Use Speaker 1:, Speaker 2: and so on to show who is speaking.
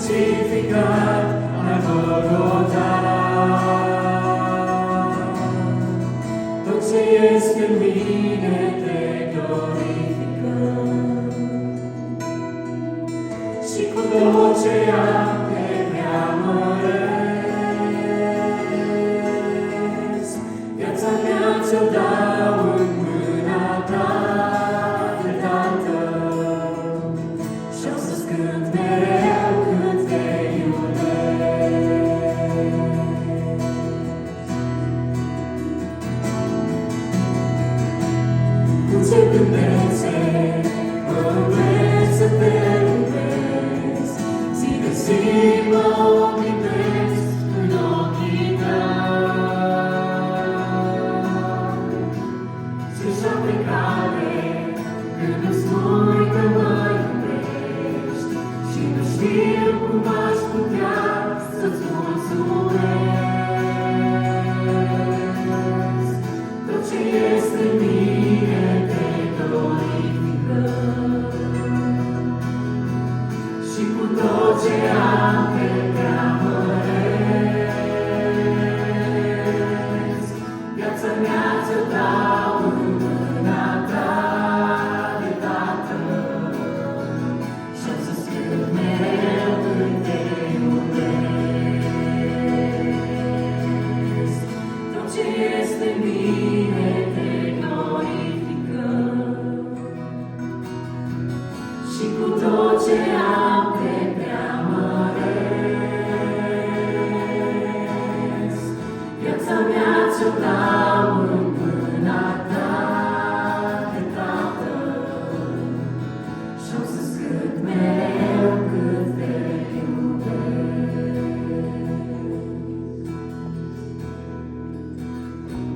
Speaker 1: crucificat la Golgota. Tot ce este în mine te glorifică și cu tot ce am te preamăresc. Viața mea ți-o dau în mâna ta, de Tatăl, și-o să-ți cânt mereu cât te iubesc. Cu ce gândețe mă înveți să te iubesc, zi de zi mă oglindesc în ochii tăi. Zi-așa pe cale când îmi spui că mă iubești și nu știu cum aș putea să-ți mulțumesc.